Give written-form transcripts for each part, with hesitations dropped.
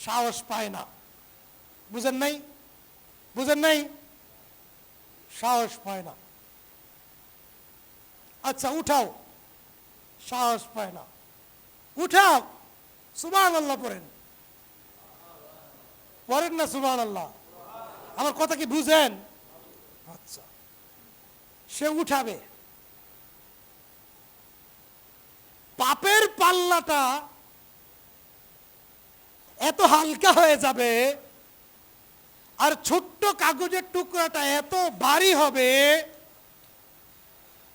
সাহস পায় না। বুঝেন নাই? বুঝেন নাই? সাহস পায় না। আচ্ছা উঠাও, সাহস পায় না, উঠাও, সুবহানাল্লাহ পড়েন। পড়েন না সুবহানাল্লাহ? আমার কথা কি বুঝেন? আচ্ছা, সে উঠাবে, পাপের পাল্লাটা এত হালকা হয়ে যাবে, আর ছোট্ট কাগজের টুকরাটা এত ভারী হবে,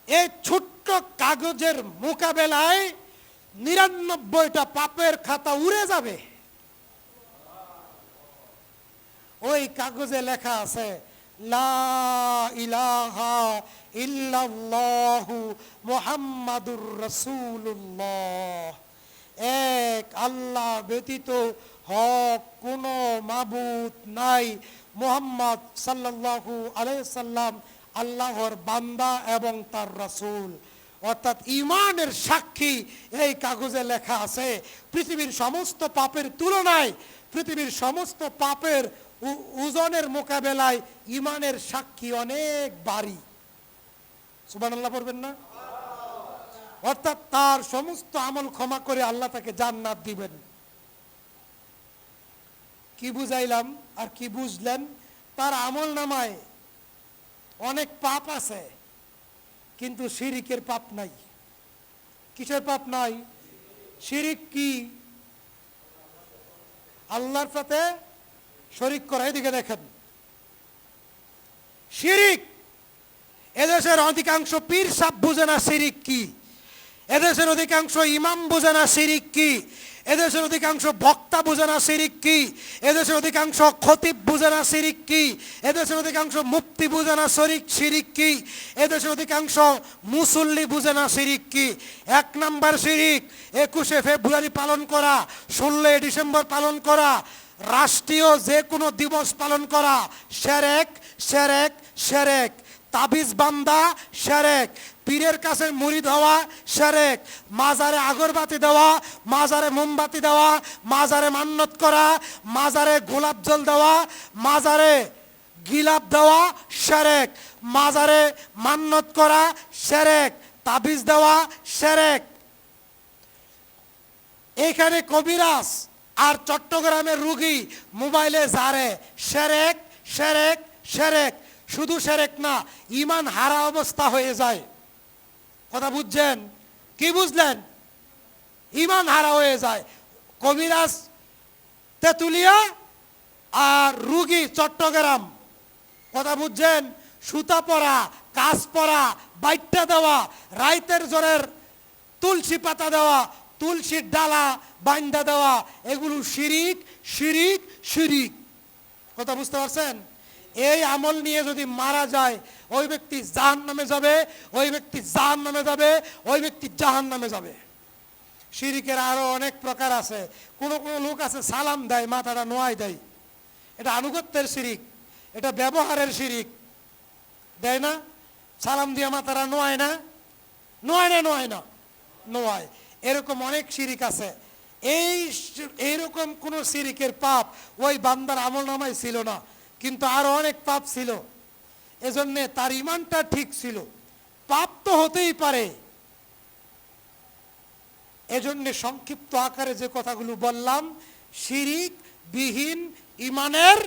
এই ছোট্ট কাগজের মোকাবেলায় ৯৯টা পাপের খাতা উড়ে যাবে। ওই কাগজে লেখা আছে লা ইলাহা ইল্লাল্লাহু মুহাম্মাদুর রাসূলুল্লাহ, এক আল্লাহ ব্যতীত হক কোনো মাবুদ নাই, মুহাম্মদ সাল্লাল্লাহু আলাইহি সাল্লাম আল্লাহর বান্দা এবং তার রাসূল। অর্থাৎ ঈমানের সাক্ষী এই কাগজে লেখা আছে। পৃথিবীর সমস্ত পাপের তুলনায়, পৃথিবীর সমস্ত পাপের ওজনের মোকাবেলায় ঈমানের সাক্ষী অনেক ভারী। সুবহানাল্লাহ পড়বেন না? অর্থাৎ তার সমস্ত আমল ক্ষমা করে আল্লাহ তাকে জান্নাত দিবেন। কি বুঝাইলাম আর কি বুঝলেন? তার আমল নামায় অনেক পাপ আছে, কিন্তু শিরিকের পাপ নাই। কিসের পাপ নাই? শিরিক কি? আল্লাহর সাথে শরীক করা। এদিকে দেখেন, শিরিক এদেশের অধিকাংশ পীর সাহেব বুঝে না শিরিক কি, এদেশের অধিকাংশ ইমাম বুঝে না শিরিক কি, এদেশের অধিকাংশ বক্তা বুঝে না শিরিক কি, এদেশের অধিকাংশ খতিব বুঝে না শিরিক কি, এদেশের অধিকাংশ মুফতি বুঝে না শিরিক কি, এদেশের অধিকাংশ মুসল্লি বুঝে না শিরিক কি। ১ নাম্বার শিরিক ২১শে ফেব্রুয়ারি পালন করা, ১৬ই ডিসেম্বর পালন করা, রাষ্ট্রীয় যে কোনো দিবস পালন করা, শিরক শিরক শিরক। তাবিজ বান্দা শিরক, পীরের কাছে মুরিদ হওয়া শিরক, মাজারে আগরবাতি দেওয়া, মাজারে মোমবাতি দেওয়া, মাজারে মান্নত করা, মাজারে গোলাপ জল দেওয়া, মাজারে গিলাপ দেওয়া শিরক, মাজারে মান্নত করা শিরক, তাবিজ দেওয়া শিরক। এখানে কবিরাজ আর চট্টগ্রামের রুগী মোবাইলে জারে শিরক শিরক শিরক। শুধু শিরক না, ঈমান হারা অবস্থা হয়ে যায়। কথা বুঝছেন? কি বুঝলেন? ঈমান হারা হয়ে যায়। কবিরাজ তেতুলিয়া আর রুগী চট্টগ্রাম। কথা বুঝছেন? সুতা পরা, কাজ পরা, বাইটটা দেওয়া, রাইতের জ্বরের তুলসী পাতা দেওয়া, তুলসীর ডালা বাইন্দা দেওয়া, এগুলো শিরিক শিরিক শিরিক। কথা বুঝতে পারছেন? এই আমল নিয়ে যদি মারা যায়, ওই ব্যক্তি জাহান্নামে যাবে, ওই ব্যক্তি জাহান্নামে যাবে, ওই ব্যক্তি জাহান্নামে যাবে। শিরিকের আরো অনেক প্রকার আছে। কোনো কোনো লোক আছে সালাম দেয়, মাথাটা নোয়াই দেয়, এটা আনুগত্যের শিরিক, এটা ব্যবহারের শিরিক। দেয় না? সালাম দিয়ে মাথাটা নোয়ায় না? নোয়ায় না? নোয়ায় না? নোয়ায়। এরকম অনেক শিরিক আছে। এইরকম কোন শিরিকের পাপ ওই বান্দার আমল নামায় ছিল না, কিন্তু আরো অনেক পাপ ছিল। এজন্য তার ঈমানটা ঠিক ছিল। পাপ তো হতেই পারে। এজন্য সংক্ষিপ্ত আকারে যে কথাগুলো বললাম, শিরিক বিহীন ঈমানের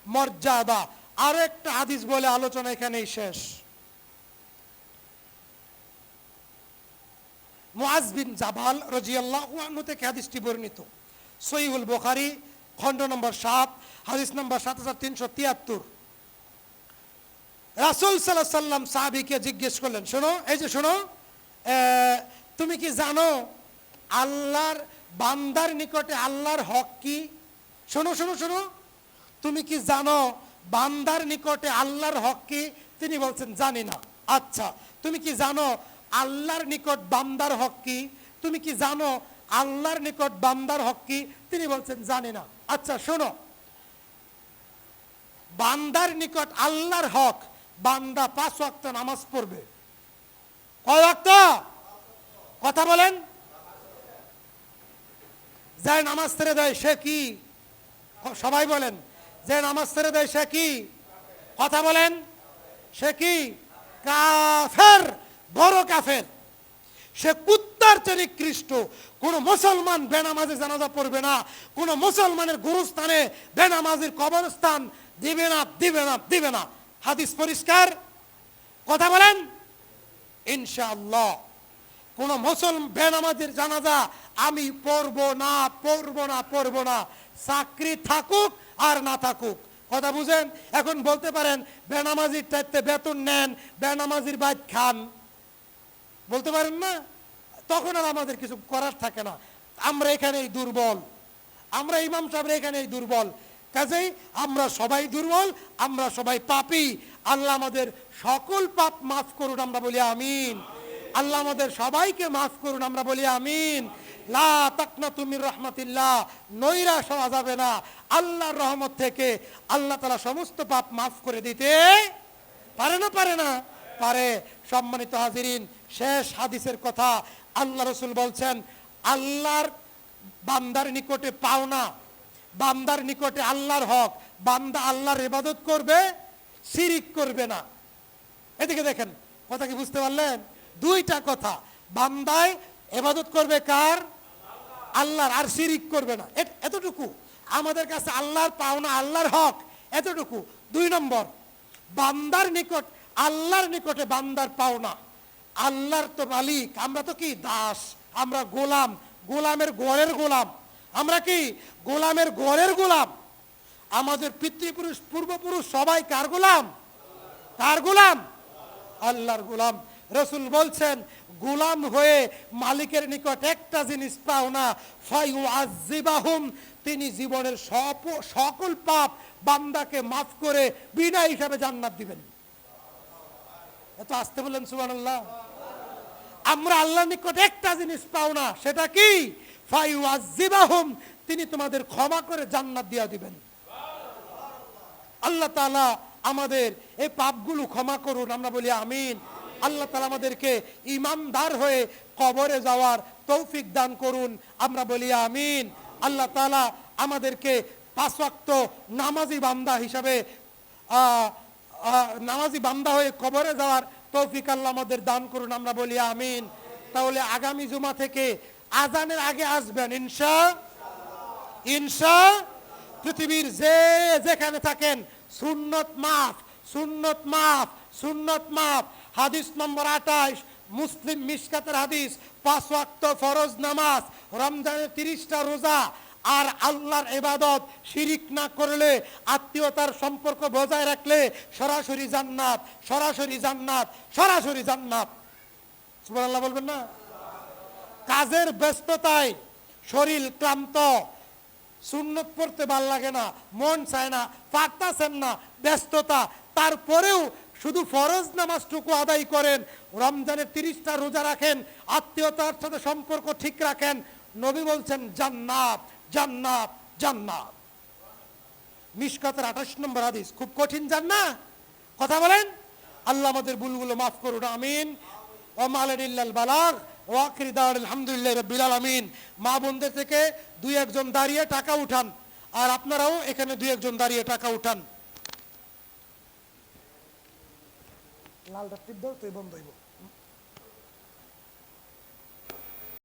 মর্যাদা। আরো একটা হাদিস বলে আলোচনা এখানেই শেষ। মুআজ বিন জাবাল রাদিয়াল্লাহু আনহু থেকে হাদিসটি বর্ণিত, সহিহুল বুখারী খণ্ড নম্বর ৭, হাদিস নম্বর ৭৩৭৩। রাসূল সাল্লাল্লাহু আলাইহি সাল্লাম সাহাবীকে জিজ্ঞেস করলেন, শোনো, এই যে শোনো, তুমি কি জানো আল্লাহর বান্দার নিকটে আল্লাহর হক কি? শোনো শোনো শোনো, তুমি কি জানো বান্দার নিকটে আল্লাহর হক কি? তিনি বলছেন জানি না। আচ্ছা, তুমি কি জানো আল্লাহর নিকট বান্দার হক কি? তুমি কি জানো আল্লাহর নিকট বান্দার হক কি? তিনি বলছেন জানি না। আচ্ছা শোনো, বান্দার নিকট আল্লাহর হক, বান্দা ৫ ওয়াক্ত নামাজ পড়বে। কয় ওয়াক্ত? কথা বলেন। যায় নামাজ ছেড়ে দেয়, সে কি? সবাই বলেন, যে নামাজ ছেড়ে দেয় সে কি? কথা বলেন, সে কি? কাফের, বড় কাফের। সে কুত্তার চেয়ে নিকৃষ্ট। কোন মুসলমান বেনামাজি জানাজা পড়বে না, কোন মুসলমানের গুরুস্থানে বেনামাজির কবরস্থান দিবে না, দিবে না, দিবে না। হাদিস পরিষ্কার। কথা বলেন ইনশাআল্লাহ। কোন মুসলমান বেনামাজির জানাজা আমি পড়ব না, পড়ব না, পড়ব না, চাকরি থাকুক আর না থাকুক। কথা বুঝেন? এখন বলতে পারেন বেনামাজির চাইতে বেতন নেন, বেনামাজির বাইত খান, বলতে পারেন না? তখন আর আমাদের কিছু করার থাকে না। আমরা এখানেই দুর্বল, আমরা ইমাম সাহেব এখানেই দুর্বল। কাজেই আমরা সবাই দুর্বল, আমরা সবাই পাপী। আল্লাহ আমাদের সকল পাপ মাফ করুন, আমরা বলি আমিন। আল্লাহ আমাদের সবাইকে মাফ করুন, আমরা বলি আমিন। লা তাকনাতু মির রাহমাতিল্লাহ, নৈরাশ হওয়া যাবে না আল্লাহর রহমত থেকে। আল্লাহ তাআলা সমস্ত পাপ মাফ করে দিতে পারে না? পারে না? পারে। সম্মানিত হাজিরিন, শেষ হাদিসের কথা। আল্লাহ রাসূল বলছেন, আল্লাহর বান্দার নিকটে পাওনা, বান্দার নিকটে আল্লাহর হক, বান্দা আল্লাহর ইবাদত করবে, শিরিক করবে না। এদিকে দেখেন, কথা কি বুঝতে পারলেন? দুইটা কথা। বান্দায় ইবাদত করবে কার? আল্লাহর, আর শিরিক করবে না। এতটুকু আমাদের কাছে আল্লাহর পাওনা, আল্লাহর হক, এতটুকু। 2 নম্বর, বান্দার নিকট, আল্লাহর নিকটে বান্দার পাওনা। আল্লাহর তো মালিক, আমরা তো কি দাস, আমরা গোলাম, গোলামের ঘরের গোলাম। আমরা কি গোলামের ঘরের গোলাম। আমাদের পিতৃপুরুষ পূর্বপুরুষ সবাই কার গোলাম? কার গোলাম? আল্লাহর গোলাম। রাসূল বলছেন, গোলাম হয়ে মালিকের নিকট একটা জিনিস পাও না, ফায়ুআযিবাহুম, তিনি জীবনের সকল পাপ বান্দাকে মাফ করে বিনা হিসাবে জান্নাত দিবেন। এত আসতে বলেন সুবহানাল্লাহ। আমরা আল্লাহর নিকট একটা জিনিস পাও না, সেটা কি? ফায়ুআযিবাহুম, তিনি তোমাদের ক্ষমা করে জান্নাত দিয়ে দিবেন। আল্লাহ তাআলা আমাদের এই পাপগুলো ক্ষমা করুন, আমরা বলি আমিন। আল্লাহ তাআলা আমাদেরকে ঈমানদার হয়ে কবরে যাওয়ার তৌফিক দান করুন, আমরা বলি আমিন। আল্লাহ তাআলা আমাদেরকে 5 ওয়াক্ত নামাজি বান্দা হিসাবে নামাজি বান্দা হয়ে কবরে যাওয়ার তৌফিক আল্লাহ আমাদের দান করুন, আমরা বলি আমিন। তাহলে আগামী জুমা থেকে আজানের আগে আসবেন ইনশাআল্লাহ। পৃথিবীর যেখানে থাকেন, সুন্নত মাফ, সুন্নত মাফ, সুন্নত মাফ। হাদিস নম্বর 28, মুসলিম মিশকাতের হাদিস। 5 ওয়াক্ত ফরজ নামাজ, রমজানের 30টা রোজা, আর আল্লাহর ইবাদত শিরিক না করলে, আত্মীয়তার সম্পর্ক বজায় রাখলে সরাসরি জান্নাত, সরাসরি জান্নাত, সরাসরি জান্নাত। সুবহানাল্লাহ বলবেন না? কাজের ব্যস্ততায় শরীর ক্লান্ত, সুন্নত পড়তে ভাল লাগে না, মন চায় না, পারতাছেন না, ব্যস্ততা, তারপরেও শুধু ফরজ নামাজটুকু আদায় করেন, রমজানের 30টা রোজা রাখেন, আত্মীয়তার সাথে সম্পর্ক ঠিক রাখেন, নবী বলছেন জান্নাত, জান্নাত, জান্নাত। মিশকাতের 28 নম্বর হাদিস। খুব কঠিন জান্নাত। কথা বলেন। আল্লাহ আমাদের ভুলগুলো মাফ করুন, আমিন। ওয়া মা আলাইনা ইল্লাল বালাগ ওয়া আখিরু দাওয়ানা আলহামদুলিল্লাহি রাব্বিল আলামিন। মা বোনদের থেকে 2-1 দাঁড়িয়ে টাকা উঠান, আর আপনারাও এখানে 2-1 দাঁড়িয়ে টাকা উঠান। লালটা টিপ দাও, তুই বন্ধ হইব।